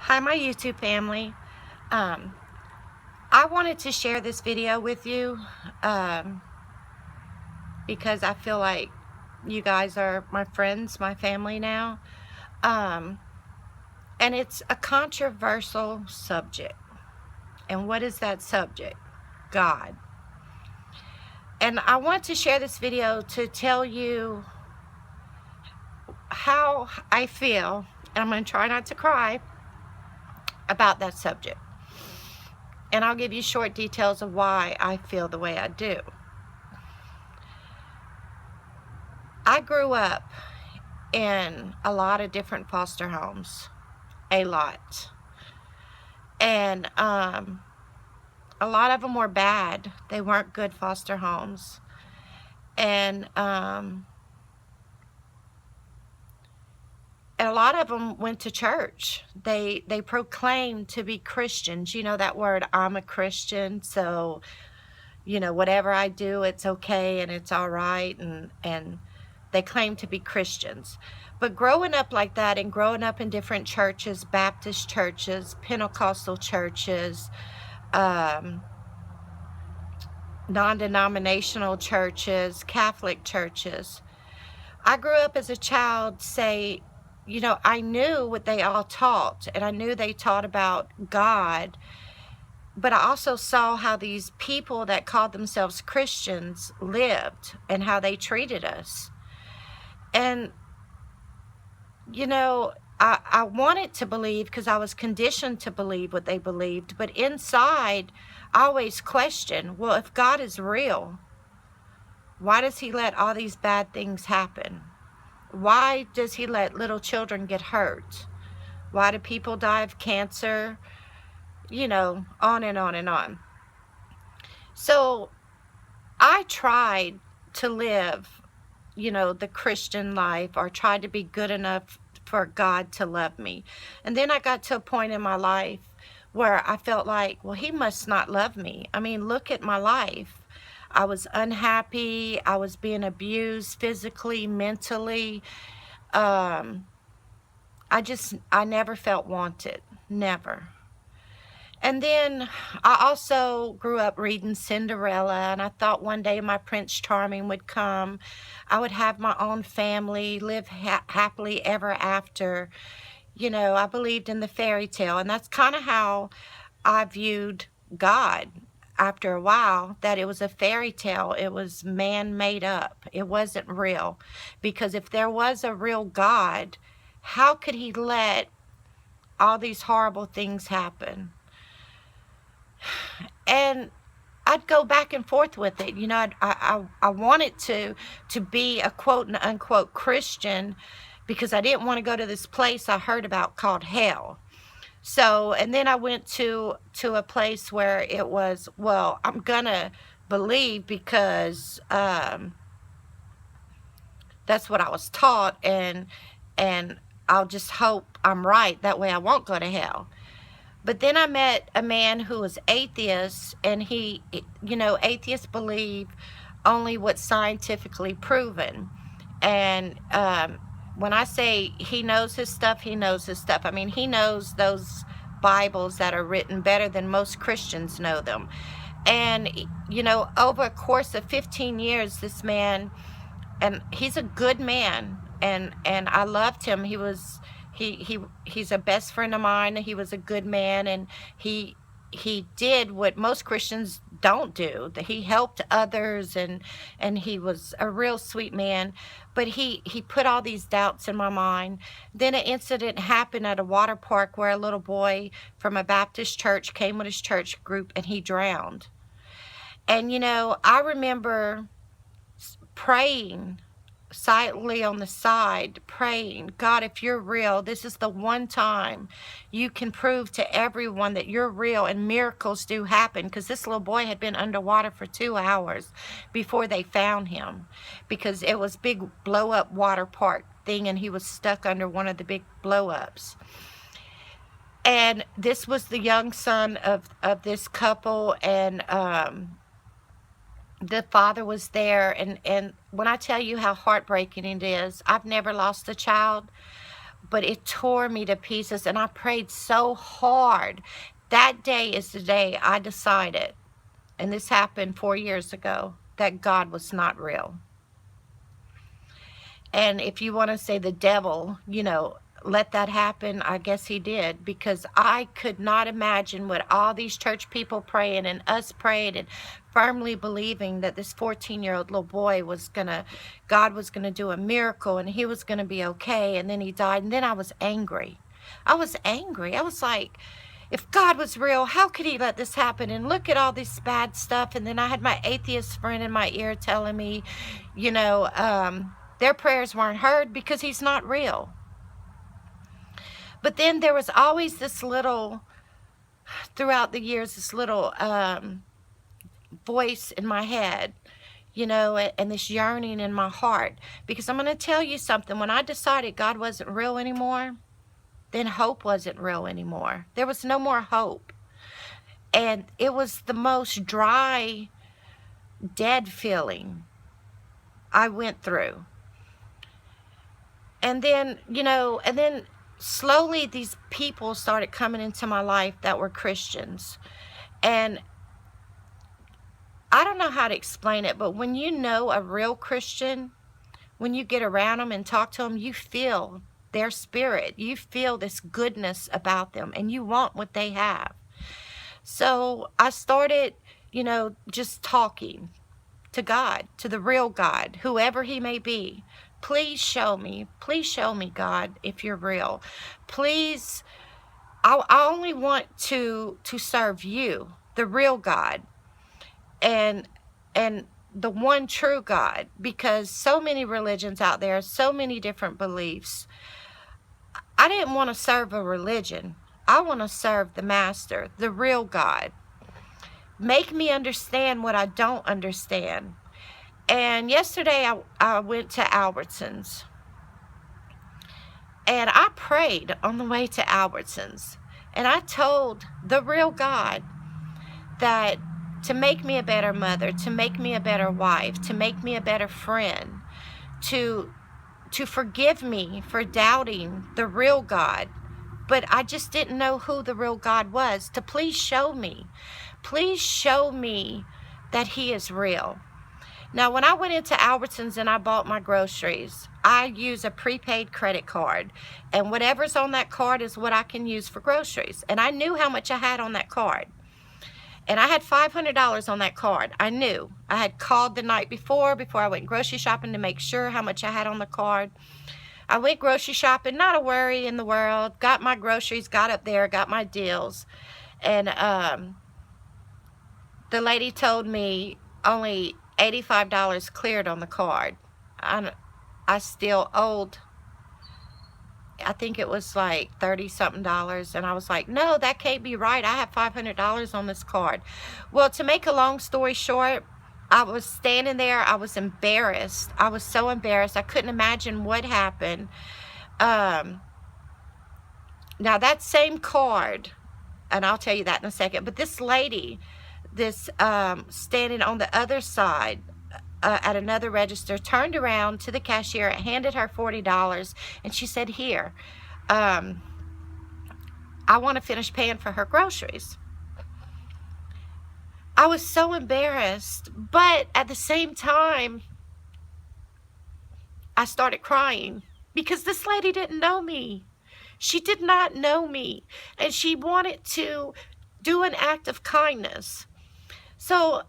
Hi, my YouTube family. Um, I wanted to share this video with you um, because I feel like you guys are my friends, my family now. Um, and it's a controversial subject. And what is that subject? God. And I want to share this video to tell you how I feel, and I'm going to try not to cry, about that subject. And I'll give you short details of why I feel the way I do. I grew up in a lot of different foster homes, a lot. And a lot of them were bad. They weren't good foster homes. And a lot of them went to church. They proclaimed to be Christians. You know that word, I'm a Christian, so, you know, whatever I do, it's okay and it's all right. And they claim to be Christians. But growing up like that and growing up in different churches, Baptist churches, Pentecostal churches, non-denominational churches, Catholic churches, I grew up as a child you know, I knew what they all taught, and I knew they taught about God, but I also saw how these people that called themselves Christians lived and how they treated us. And you know, I wanted to believe because I was conditioned to believe what they believed, but inside, I always questioned, well, if God is real, why does he let all these bad things happen? Why does he let little children get hurt? Why do people die of cancer? You know, on and on and on. So I tried to live, you know, the Christian life, or tried to be good enough for God to love me. And then I got to a point in my life where I felt like, well, he must not love me. I mean, look at my life. I was unhappy. I was being abused physically, mentally. I never felt wanted. Never. And then I also grew up reading Cinderella, and I thought one day my Prince Charming would come. I would have my own family, live happily ever after. You know, I believed in the fairy tale, and that's kind of how I viewed God after a while, that it was a fairy tale. It was man made up. It wasn't real. Because if there was a real God, how could he let all these horrible things happen? And I'd go back and forth with it. You know, I wanted to be a quote and unquote Christian because I didn't want to go to this place I heard about called hell. So, and then I went to a place where it was, well, I'm gonna believe because that's what I was taught, and I'll just hope I'm right. That way I won't go to hell. But then I met a man who was atheist, and he, you know, atheists believe only what's scientifically proven. And when I say he knows his stuff, he knows his stuff. I mean, he knows those Bibles that are written better than most Christians know them. And, you know, over a course of 15 years, this man, and he's a good man, and I loved him. He's a best friend of mine. He was a good man, and he did what most Christians don't do. That he helped others, and he was a real sweet man. But he put all these doubts in my mind. Then an incident happened at a water park where a little boy from a Baptist church came with his church group, and he drowned. And you know, I remember praying silently on the side, praying, God, if you're real, this is the one time you can prove to everyone that you're real, and miracles do happen. Because this little boy had been underwater for 2 hours before they found him, because it was big blow up water park thing, and he was stuck under one of the big blow ups. And this was the young son of this couple, and the father was there. And when I tell you how heartbreaking it is, I've never lost a child, but it tore me to pieces, and I prayed so hard. That day is the day I decided, and this happened 4 years ago, that God was not real. And if you want to say the devil, let that happen, I guess he did, because I could not imagine what all these church people praying and us praying and firmly believing that this 14-year-old little boy God was gonna do a miracle and he was gonna be okay, and then he died. And then I was angry. I was like, if God was real, how could he let this happen? And look at all this bad stuff. And then I had my atheist friend in my ear telling me, their prayers weren't heard because he's not real. But then there was always throughout the years, this little voice in my head, and this yearning in my heart. Because I'm going to tell you something. When I decided God wasn't real anymore, then hope wasn't real anymore. There was no more hope. And it was the most dry, dead feeling I went through. And then, slowly these people started coming into my life that were Christians. And I don't know how to explain it, but when you know a real Christian, when you get around them and talk to them, you feel their spirit. You feel this goodness about them, and you want what they have. So I started, just talking to God, to the real God, whoever he may be. Please show me, God, if you're real. Please, I only want to serve you, the real God, and the one true God, because so many religions out there, so many different beliefs. I didn't want to serve a religion. I want to serve the Master, the real God. Make me understand what I don't understand. And yesterday I went to Albertsons, and I prayed on the way to Albertsons, and I told the real God that to make me a better mother, to make me a better wife, to make me a better friend, to forgive me for doubting the real God. But I just didn't know who the real God was. To please show me that he is real. Now, when I went into Albertsons and I bought my groceries, I use a prepaid credit card. And whatever's on that card is what I can use for groceries. And I knew how much I had on that card. And I had $500 on that card. I knew. I had called the night before I went grocery shopping to make sure how much I had on the card. I went grocery shopping, not a worry in the world. Got my groceries, got up there, got my deals. And the lady told me only $85 cleared on the card. I still owed, I think it was like $30-something. And I was like, no, that can't be right. I have $500 on this card. Well, to make a long story short, I was standing there. I was embarrassed. I was so embarrassed. I couldn't imagine what happened. Now, that same card, and I'll tell you that in a second, but this lady, standing on the other side at another register, turned around to the cashier, handed her $40, and she said, here, I want to finish paying for her groceries. I was so embarrassed, but at the same time, I started crying because this lady didn't know me. She did not know me, and she wanted to do an act of kindness. So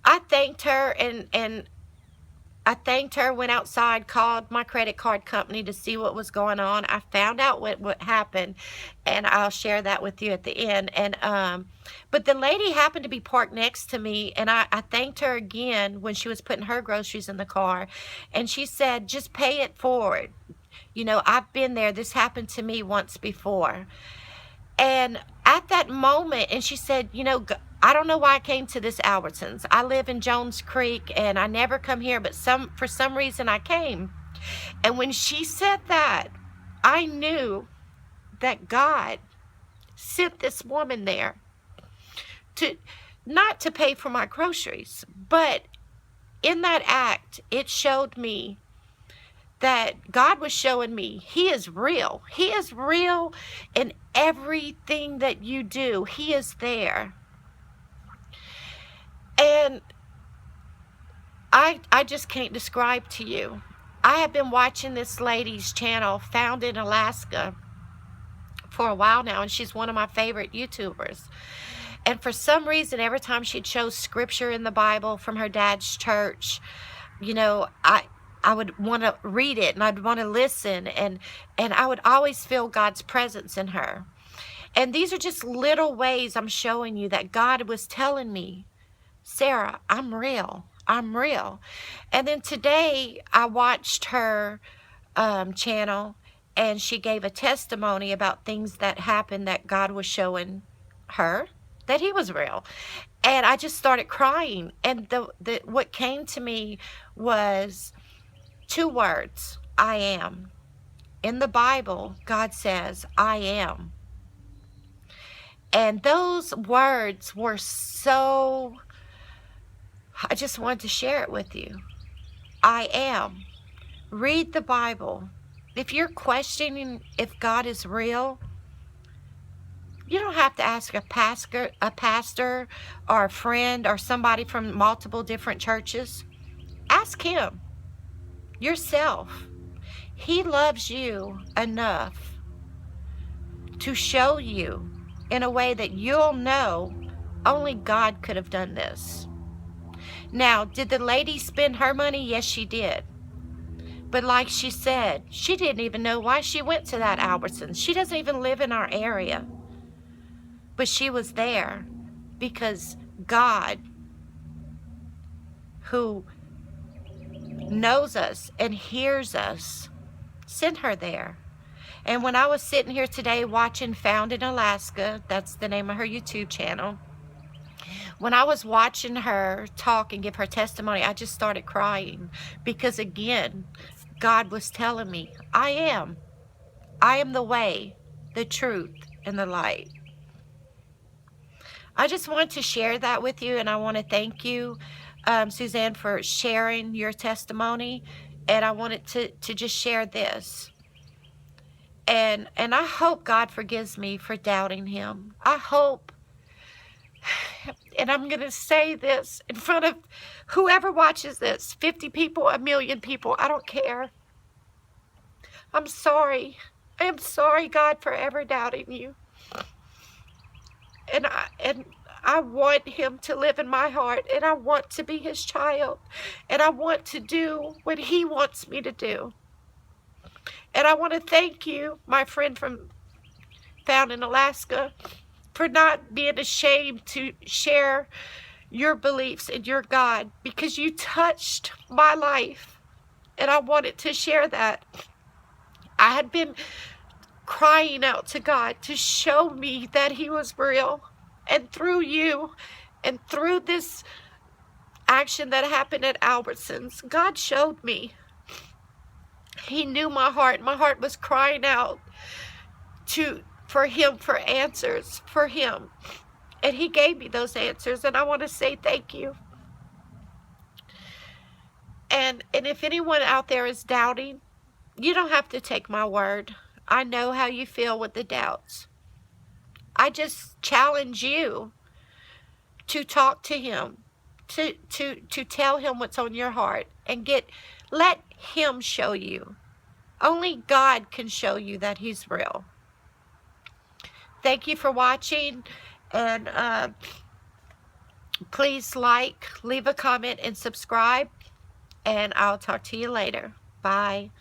I thanked her, and I thanked her, went outside, called my credit card company to see what was going on. I found out what happened, and I'll share that with you at the end. And but the lady happened to be parked next to me, and I thanked her again when she was putting her groceries in the car, and she said, just pay it forward. I've been there. This happened to me once before. And at that moment, and she said, I don't know why I came to this Albertsons. I live in Jones Creek, and I never come here, but for some reason I came. And when she said that, I knew that God sent this woman there not to pay for my groceries, but in that act, it showed me that God was showing me He is real. He is real in everything that you do. He is there. And I just can't describe to you. I have been watching this lady's channel, Found in Alaska, for a while now, and she's one of my favorite YouTubers. And for some reason, every time she'd show scripture in the Bible from her dad's church, you know, I would want to read it, and I'd want to listen, and I would always feel God's presence in her. And these are just little ways I'm showing you that God was telling me, Sarah, I'm real. I'm real. And then today I watched her channel, and she gave a testimony about things that happened that God was showing her that He was real. And I just started crying. And what came to me was 2 words: I am. In the Bible, God says, I am. And those words were so, I just wanted to share it with you. I am. Read the Bible. If you're questioning if God is real, you don't have to ask a pastor or a friend or somebody from multiple different churches. Ask Him yourself. He loves you enough to show you in a way that you'll know only God could have done this. Now, did the lady spend her money? Yes, she did. But like she said, she didn't even know why she went to that Albertsons. She doesn't even live in our area. But she was there because God, who knows us and hears us, sent her there. And when I was sitting here today watching Found in Alaska, that's the name of her YouTube channel, when I was watching her talk and give her testimony, I just started crying because, again, God was telling me, I am the way, the truth, and the light. I just wanted to share that with you, and I want to thank you, Suzanne, for sharing your testimony. And I wanted to just share this. And I hope God forgives me for doubting Him. I hope, and I'm going to say this in front of whoever watches this, 50 people, 1,000,000 people, I don't care. I'm sorry. I am sorry, God, for ever doubting you. And I want Him to live in my heart, and I want to be His child, and I want to do what He wants me to do. And I want to thank you, my friend from Found in Alaska, for not being ashamed to share your beliefs in your God, because you touched my life, and I wanted to share that. I had been crying out to God to show me that He was real, and through you and through this action that happened at Albertsons, God showed me. He knew my heart. My heart was crying out for Him, for answers for Him, and He gave me those answers, and I want to say thank you. And if anyone out there is doubting, you don't have to take my word. I know how you feel with the doubts. I just challenge you to talk to Him, to tell Him what's on your heart, and let Him show you. Only God can show you that He's real. Thank you for watching, and please like, leave a comment, and subscribe, and I'll talk to you later. Bye.